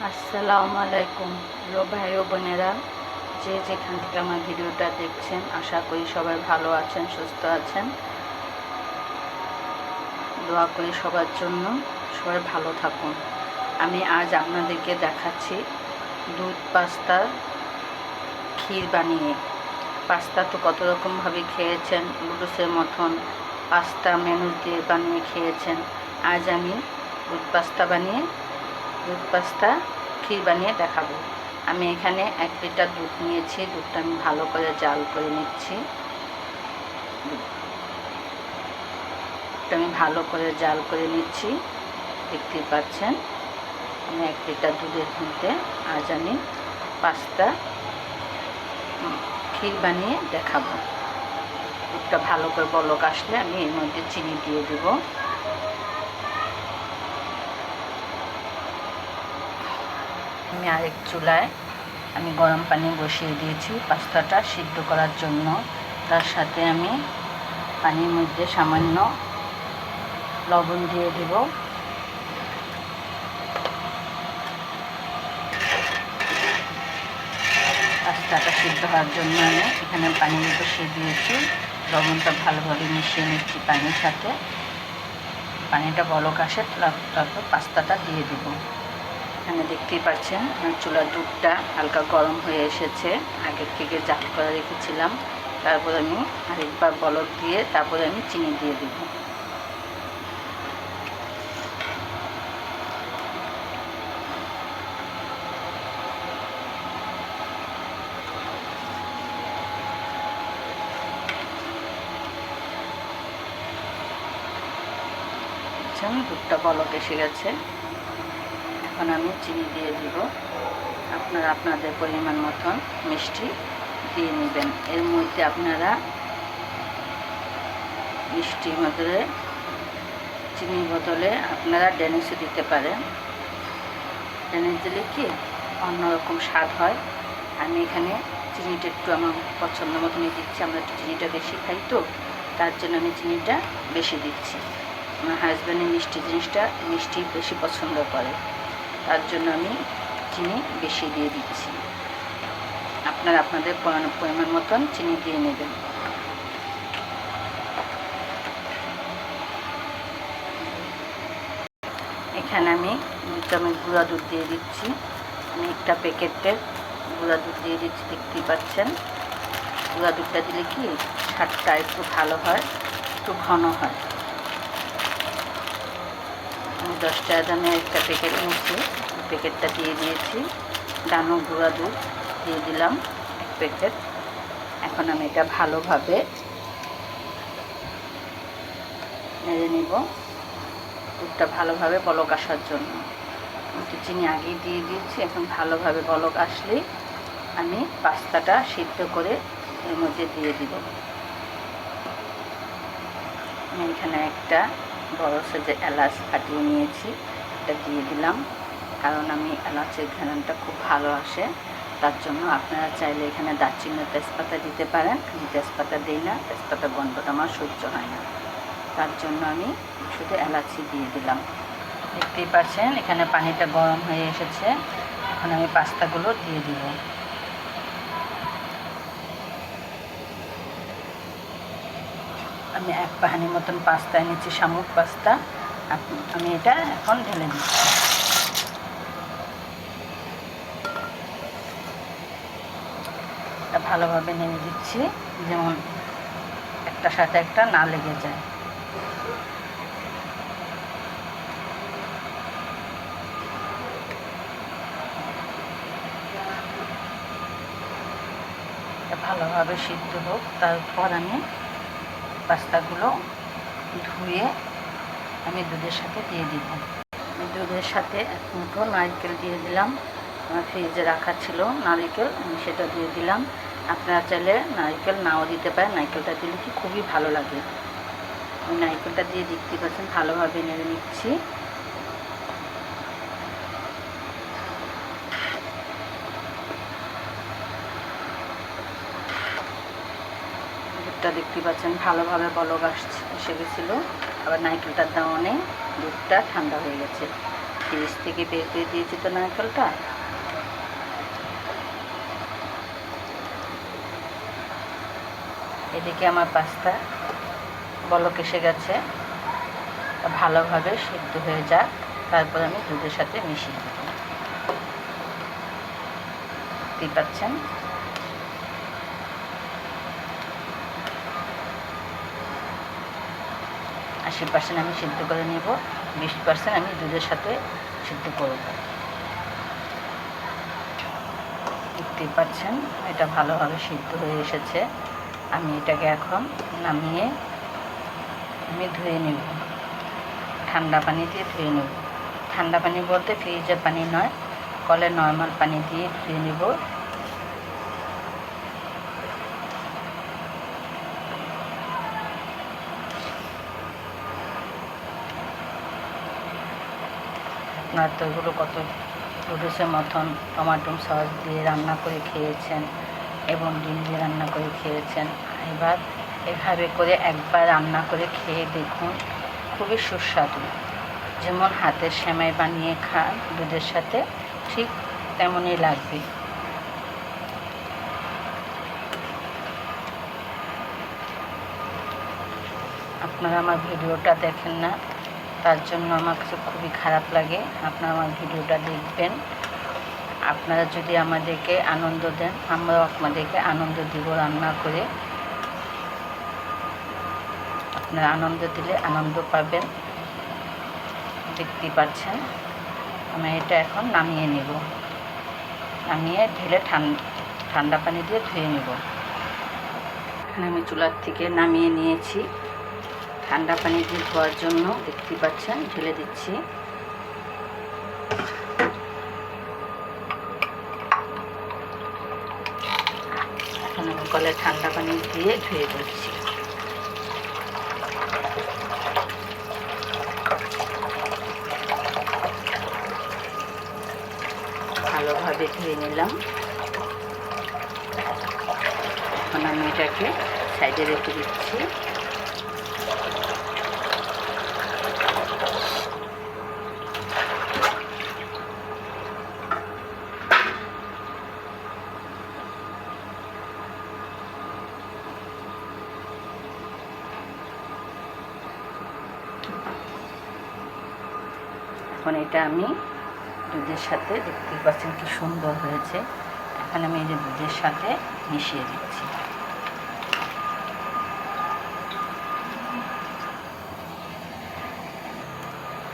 আসসালামু আলাইকুম প্রিয় ভাই ও বোনেরা, যে যেখান থেকে আমার ভিডিওটা দেখছেন, আশা করি সবাই ভালো আছেন, সুস্থ আছেন। দোয়া করি সবার জন্য, সবাই ভালো থাকুন। আমি আজ আপনাদেরকে দেখাচ্ছি দুধ পাস্তার ক্ষীর বানিয়ে। পাস্তা তো কত রকমভাবে খেয়েছেন, লুডুসের মতন পাস্তা মেনুস দিয়ে বানিয়ে খেয়েছেন। আজ আমি দুধ পাস্তা ক্ষীর বানিয়ে দেখাবো। আমি এখানে 1 লিটার দুধ নিয়েছি। দুধটা আমি ভালো করে জাল করে নিচ্ছি। দেখতেই পাচ্ছেন, আমি 1 লিটার দুধের মধ্যে আজ আমি পাস্তা ক্ষীর বানিয়ে দেখাবো। দুধটা ভালো করে বলক আসলে আমি এর মধ্যে চিনি দিয়ে দেব। আমি আরেক চুলায় আমি গরম পানি বসিয়ে দিয়েছি পাস্তাটা সিদ্ধ করার জন্য। তার সাথে আমি পানির মধ্যে সামান্য লবণ দিয়ে দেব। পাস্তাটা সিদ্ধ হওয়ার জন্য আমি এখানে পানি বসিয়ে দিয়েছি। লবণটা ভালোভাবে মিশিয়ে নিচ্ছি পানির সাথে। পানিটা বলক আসে, তারপর পাস্তাটা দিয়ে দেব। এখানে দেখতেই পাচ্ছেন চুলার দুধটা হালকা গরম হয়ে এসেছে। আগের থেকে জাল করে রেখেছিলাম। তারপর আমি আরেকবার বলক দিয়ে তারপরে আমি চিনি দিয়ে দেব। দুধটা বলক এসে গেছে। এখন আমি চিনি দিয়ে দিব। আপনারা আপনাদের পরিমাণ মতন মিষ্টি দিয়ে নেবেন। এর মধ্যে আপনারা মিষ্টির বদলে, চিনির বদলে আপনারা ড্যানিশও দিতে পারেন। ড্যানিশ দিলে কি অন্যরকম স্বাদ হয়। আমি এখানে চিনিটা একটু আমার পছন্দ মতনই দিচ্ছি। আমরা একটু চিনিটা বেশি খাই, তো তার জন্য আমি চিনিটা বেশি দিচ্ছি। আমার হাজব্যান্ডের মিষ্টি বেশি পছন্দ করে, তার জন্য আমি চিনি বেশি দিয়ে দিচ্ছি। আপনারা আপনাদের পরিমাণ মতন চিনি দিয়ে নেবেন। এখানে আমি 2 চামচ গুঁড়া দুধ দিয়ে দিচ্ছি। আমি একটা প্যাকেটের গুঁড়া দুধ দিয়ে দিচ্ছি। দেখতেই পাচ্ছেন, গুঁড়া দুধটা দিলে কি স্বাদটা একটু ভালো হয়, একটু ঘন হয়। আমি 10 টাকা দামের একটা প্যাকেট নিয়েছি, প্যাকেটটা দিয়ে দিয়েছি। ডানো গুঁড়া দুধ দিয়ে দিলাম 1 প্যাকেট। এখন আমি এটা ভালোভাবে নেড়ে নিব। দুধটা ভালোভাবে বলক আসার জন্য একটু চিনি আগেই দিয়ে দিয়েছি। এখন ভালোভাবে বলক আসলেই আমি পাস্তাটা সিদ্ধ করে এর মধ্যে দিয়ে দিব। আমি এখানে একটা বড় সাইজের এলাচ ফাটিয়ে নিয়েছি, এটা দিয়ে দিলাম। কারণ আমি এলাচের ঘ্রাণটা খুব ভালো আসে, তার জন্য আপনারা চাইলে এখানে দারচিনি তেজপাতা দিতে পারেন। আমি তেজপাতা দিই না, তেজপাতা গন্ধটা আমার সহ্য হয় না, তার জন্য আমি শুধু এলাচি দিয়ে দিলাম। দেখতেই পাচ্ছেন এখানে পানিটা গরম হয়ে এসেছে। এখন আমি পাস্তাগুলো দিয়ে দিব। আমি 1 পাহানি মতন পাস্তা এনেছি, শামুক পাস্তা। আমি এটা এখন ঢেলে দিচ্ছি। এটা ভালোভাবে নেড়ে দিচ্ছি, যেমন একটার সাথে একটা না লেগে যায়। ভালোভাবে সিদ্ধ হোক, তারপর আমি পাস্তাগুলো ধুয়ে আমি দুধের সাথে দিয়ে দিব। দুধের সাথে 1 মুঠো নারকেল দিয়ে দিলাম। আমার ফ্রিজে রাখা ছিল নারকেল, আমি সেটা দিয়ে দিলাম। আপনারা চাইলে নারকেল নাও দিতে পারেন। নারকেলটা দিলে কি খুবই ভালো লাগে। আমি নারকেলটা দিয়ে দেখতে পাচ্ছেন ভালোভাবে নেড়ে নিচ্ছি। দুধটা দেখতে পাচ্ছেন ভালোভাবে বলক এসে গেছিলো। আবার নারকেলটার দাও নেই, দুধটা ঠান্ডা হয়ে গেছে। ফ্রিজ থেকে বের করে দিয়েছি তো নারকেলটা। এদিকে আমার পাস্তা বলক এসে গেছে, ভালোভাবে সিদ্ধ হয়ে যাক, তারপর আমি দুধের সাথে মিশিয়ে দেব। দেখতেই পাচ্ছেন আশি 80% আমি সিদ্ধ করে নেব, 20% আমি দুধের সাথে সিদ্ধ করব। দেখতেই পাচ্ছেন এটা ভালোভাবে সিদ্ধ হয়ে এসেছে। আমি এটাকে এখন নামিয়ে আমি ধুয়ে নেব, ঠান্ডা পানি দিয়ে ধুয়ে নেব। ঠান্ডা পানি বলতে ফ্রিজের পানি নয়, কলের নর্মাল পানি দিয়ে ধুয়ে নেব। আপনার তো এগুলো কত নুডলসের মতন টমেটো সস দিয়ে রান্না করে খেয়েছেন এবং ডিম দিয়ে রান্না করে খেয়েছেন। এবার এভাবে করে একবার রান্না করে খেয়ে দেখুন, খুবই সুস্বাদু। যেমন হাতের সেমাই বানিয়ে খান দুধের সাথে, ঠিক তেমনই লাগবে। আপনারা আমার ভিডিওটা দেখেন না, তার জন্য আমার কাছে খুবই খারাপ লাগে। আপনারা আমার ভিডিওটা দেখবেন। আপনারা যদি আমাদেরকে আনন্দ দেন, আমরাও আপনাদেরকে আনন্দ দিব রান্না করে। আপনারা আনন্দ দিলে আনন্দ পাবেন। দেখতেই পাচ্ছেন আমি এটা এখন নামিয়ে নেব, নামিয়ে ঢেলে ঠান্ডা পানি দিয়ে ধুয়ে নেব। এখানে আমি চুলার থেকে নামিয়ে নিয়েছি, ঠান্ডা পানি দিয়ে ধোয়ার জন্য দেখতেই পাচ্ছেন ঢেলে দিচ্ছি। এখন আমি কলে ঠান্ডা পানি দিয়ে ধুয়ে দিচ্ছি। ভালোভাবে ধুয়ে নিলাম। এখন আমি এটাকে সাইডে রেখে দিচ্ছি। এখন এটা আমি দুধের সাথে, দেখতেই পাচ্ছেন কি সুন্দর হয়েছে। এখন আমি এই যে দুধের সাথে মিশিয়ে দিচ্ছি।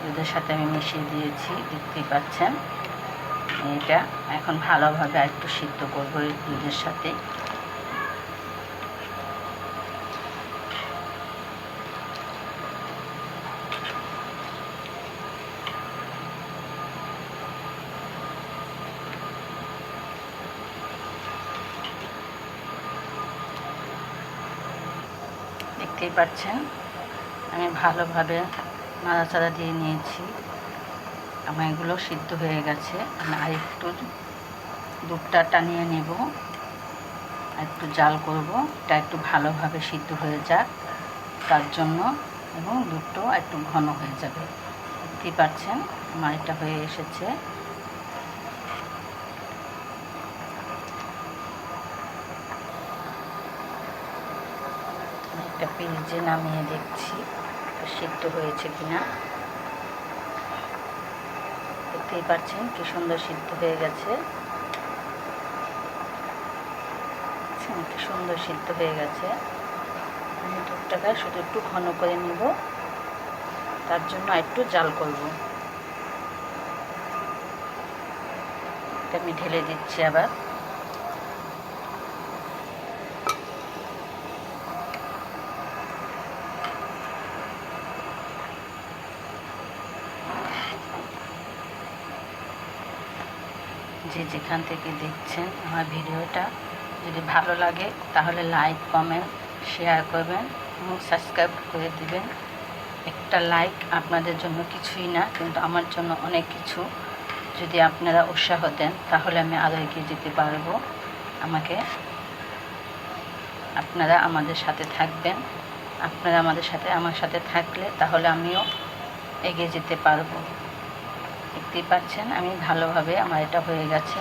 দুধের সাথে আমি মিশিয়ে দিয়েছি, দেখতেই পাচ্ছেন। এটা এখন ভালোভাবে একটু সিদ্ধ করবো এই দুধের সাথে। দেখতেই পাচ্ছেন আমি ভালোভাবে নাড়াচাড়া দিয়ে নিয়েছি। আমার এগুলো সিদ্ধ হয়ে গেছে। আমি আরেকটু দুধটা টানিয়ে নেব, একটু জাল করব, এটা একটু ভালোভাবে সিদ্ধ হয়ে যাক তার জন্য, এবং দুধটাও একটু ঘন হয়ে যাবে। দেখতেই পাচ্ছেন আমার এটা হয়ে এসেছে। একটা পিরিচে নামিয়ে দেখছি সিদ্ধ হয়েছে কিনা। দেখতেই পাচ্ছেন কি সুন্দর সিদ্ধ হয়ে গেছে, কি সুন্দর সিদ্ধ হয়ে গেছে। আমি দুধটাকে শুধু একটু ঘন করে নিব, তার জন্য একটু জাল করব। এটা আমি ঢেলে দিচ্ছি আবার। যে যেখান থেকে দেখছেন আমার ভিডিওটা, যদি ভালো লাগে তাহলে লাইক, কমেন্ট, শেয়ার করবেন এবং সাবস্ক্রাইব করে দিবেন। একটা লাইক আপনাদের জন্য কিছুই না, কিন্তু আমার জন্য অনেক কিছু। যদি আপনারা উৎসাহ দেন তাহলে আমি আরও এগিয়ে যেতে পারবো। আপনারা আমাদের সাথে থাকবেন। আপনারা আমার সাথে থাকলে তাহলে আমিও এগিয়ে যেতে পারবো। দেখতেই পাচ্ছেন আমি ভালোভাবে আমার এটা হয়ে গেছে।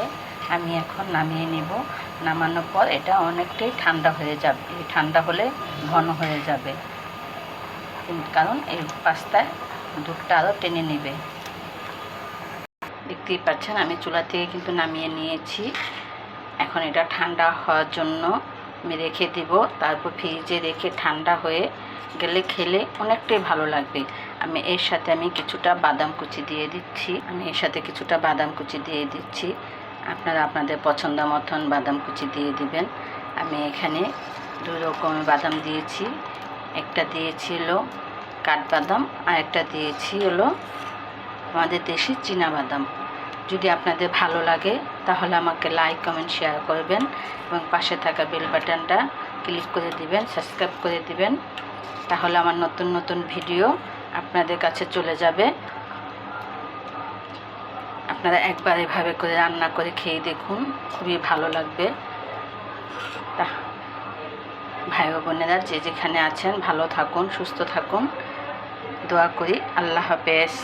আমি এখন নামিয়ে নেব। নামানোর পর এটা অনেকটাই ঠান্ডা হয়ে যাবে। এই ঠান্ডা হলে ঘন হয়ে যাবে, কারণ এই পাস্তায় দুধটা আরও টেনে নেবে। দেখতেই পাচ্ছেন আমি চুলা থেকে কিন্তু নামিয়ে নিয়েছি। এখন এটা ঠান্ডা হওয়ার জন্য আমি রেখে দিব। তারপর ফ্রিজে রেখে ঠান্ডা হয়ে গেলে খেলে অনেকটাই ভালো লাগবে। এর সাথে কিছুটা বাদাম কুচি দিয়ে দিচ্ছি। আপনারা আপনাদের পছন্দ মতন বাদাম কুচি দিয়ে দিবেন। আমি এখানে 2 রকমের বাদাম দিয়েছি। একটা দিয়েছি হলো কাঠবাদাম, আর একটা দিয়েছি হলো আমাদের দেশি চীনাবাদাম। যদি আপনাদের ভালো লাগে তাহলে আমাকে লাইক, কমেন্ট, শেয়ার করবেন এবং পাশে থাকা বেল বাটনটা ক্লিক করে দিবেন, সাবস্ক্রাইব করে দিবেন। তাহলে আমার নতুন নতুন ভিডিও আপনাদের কাছে চলে যাবে। আপনারা একবার এভাবে করে রান্না করে খেয়ে দেখুন, খুবই ভালো লাগবে। ভাই ও বোনেরা যে যেখানে আছেন ভালো থাকুন, সুস্থ থাকুন, দোয়া করি। আল্লাহ হাফেজ।